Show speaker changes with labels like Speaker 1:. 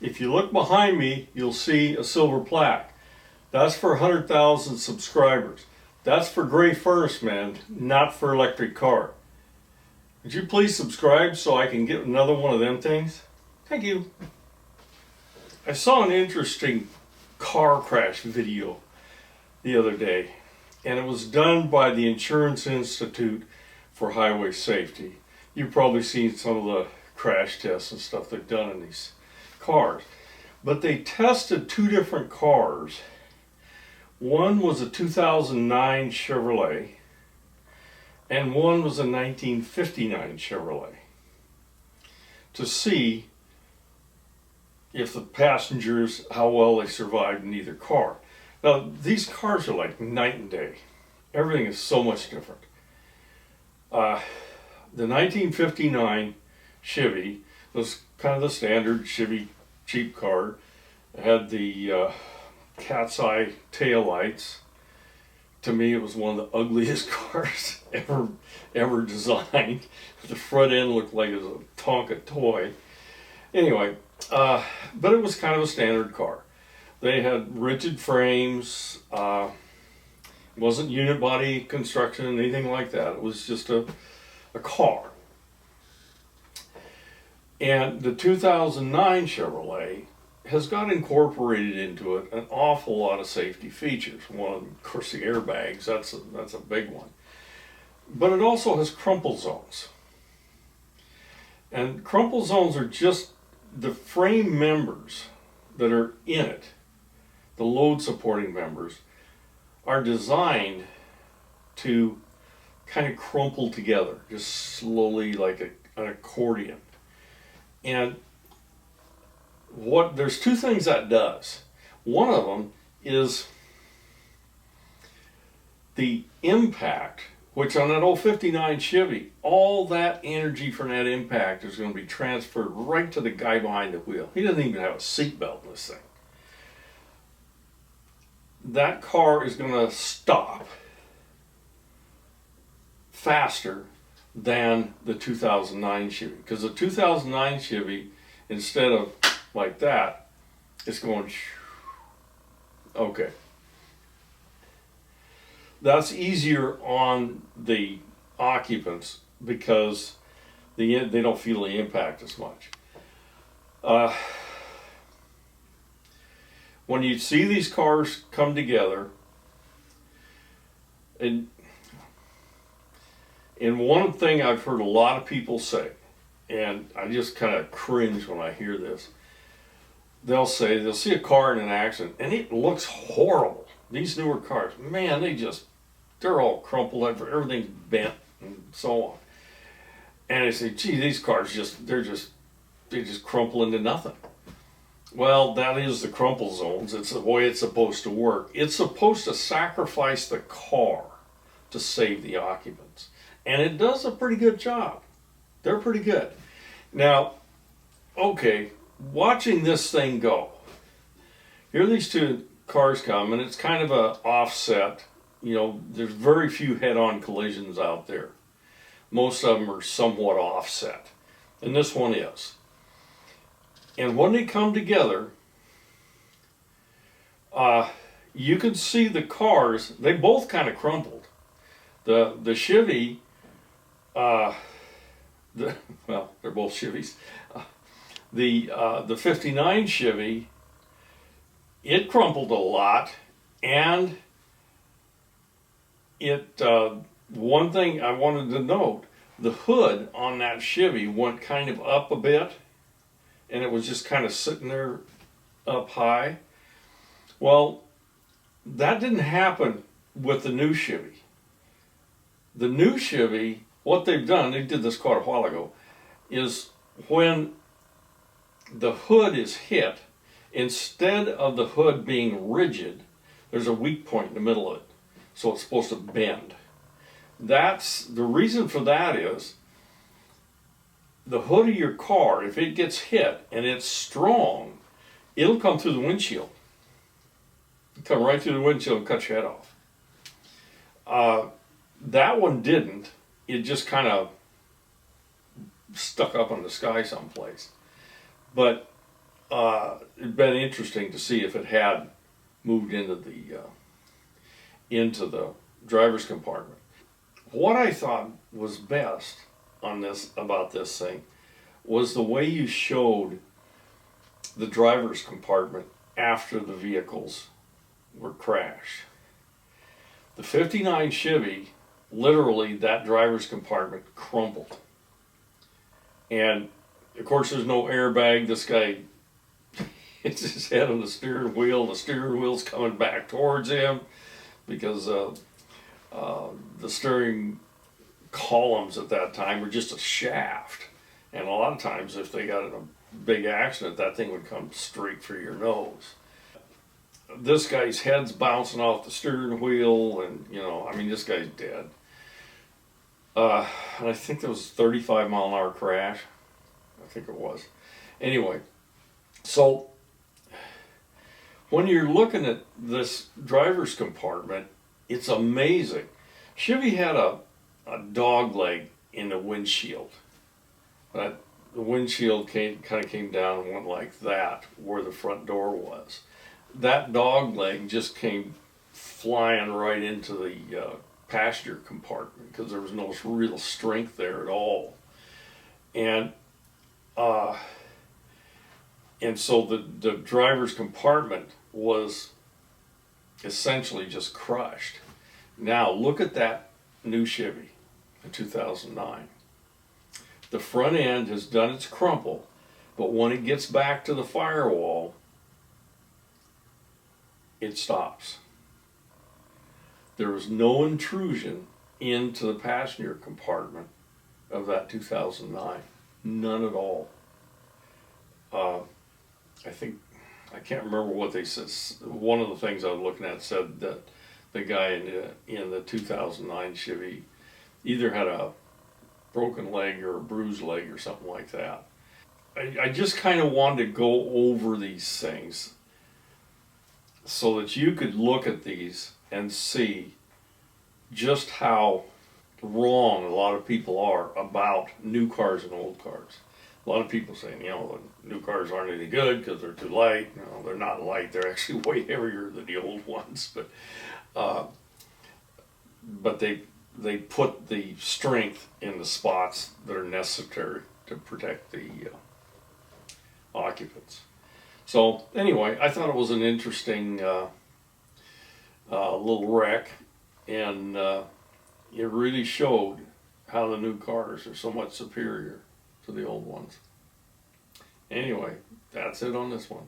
Speaker 1: If you look behind me, you'll see a silver plaque. That's for 100,000 subscribers. That's for gray furnace man, not for electric car. Would you please subscribe so I can get another one of them things? Thank you. I saw an interesting car crash video the other day, and it was done by the Insurance Institute for Highway Safety. You've probably seen some of the crash tests and stuff they've done in these cars. But they tested two different cars. One was a 2009 Chevrolet, and one was a 1959 Chevrolet, to see if the passengers, how well they survived in either car. Now, these cars are like night and day. Everything is so much different. The 1959 Chevy was kind of the standard Chevy cheap car. It had the cat's eye taillights. To me, it was one of the ugliest cars ever designed. The front end looked like it was a Tonka toy. Anyway, but it was kind of a standard car. They had rigid frames. Wasn't unit body construction, anything like that. It was just a car. And the 2009 Chevrolet has got incorporated into it an awful lot of safety features. One of them, of course, the airbags. That's a big one. But it also has crumple zones. And crumple zones are just the frame members that are in it. The load supporting members are designed to kind of crumple together, just slowly like an accordion. And there's two things that does. One of them is the impact, which on that old 59 Chevy, all that energy from that impact is going to be transferred right to the guy behind the wheel. He doesn't even have a seatbelt in this thing. That car is going to stop faster than the 2009 Chevy, because the 2009 Chevy, instead of like that, it's going okay. That's easier on the occupants because they don't feel the impact as much. When you see these cars come together, and one thing I've heard a lot of people say, and I just kind of cringe when I hear this, they'll see a car in an accident and it looks horrible. These newer cars, man, they're all crumpled, everything's bent and so on. And they say, gee, these cars they just crumple into nothing. Well, that is the crumple zones. It's the way it's supposed to work. It's supposed to sacrifice the car to save the occupants. And it does a pretty good job. They're pretty good. Now, okay, watching this thing go. Here these two cars come, and it's kind of a offset. You know, there's very few head-on collisions out there. Most of them are somewhat offset. And this one is. And when they come together, you can see the cars, they both kind of crumpled. The Chevy, well, they're both Chevys. The 59 Chevy, it crumpled a lot, and one thing I wanted to note, the hood on that Chevy went kind of up a bit, and it was just kind of sitting there up high. Well, that didn't happen with the new Chevy. The new Chevy, what they've done, they did this quite a while ago, is when the hood is hit, instead of the hood being rigid, there's a weak point in the middle of it. So it's supposed to bend. That's the reason for that is the hood of your car, if it gets hit and it's strong, it'll come through the windshield. It'll come right through the windshield and cut your head off. That one didn't. It just kind of stuck up in the sky someplace. But it'd been interesting to see if it had moved into the driver's compartment. What I thought was best on this about this thing was the way you showed the driver's compartment after the vehicles were crashed. The '59 Chevy, literally that driver's compartment crumpled. And of course there's no airbag. This guy hits his head on the steering wheel's coming back towards him because the steering columns at that time were just a shaft. And a lot of times if they got in a big accident, that thing would come straight for your nose. This guy's head's bouncing off the steering wheel, and I mean, this guy's dead. And I think there was a 35-mile-an-hour crash. I think it was. Anyway, so when you're looking at this driver's compartment, it's amazing. Chevy had a dog leg in the windshield. The windshield kind of came down and went like that where the front door was. That dog leg just came flying right into the passenger compartment because there was no real strength there at all. And so the driver's compartment was essentially just crushed. Now look at that new Chevy, the 2009. The front end has done its crumple, but when it gets back to the firewall, it stops. There was no intrusion into the passenger compartment of that 2009. None at all. I can't remember what they said. One of the things I was looking at said that the guy in the 2009 Chevy either had a broken leg or a bruised leg or something like that. I just kind of wanted to go over these things so that you could look at these and see just how wrong a lot of people are about new cars and old cars. A lot of people saying, the new cars aren't any good because they're too light. No, they're not light. They're actually way heavier than the old ones. But they put the strength in the spots that are necessary to protect the occupants. So anyway, I thought it was an interesting little wreck, and it really showed how the new cars are so much superior to the old ones. Anyway, that's it on this one.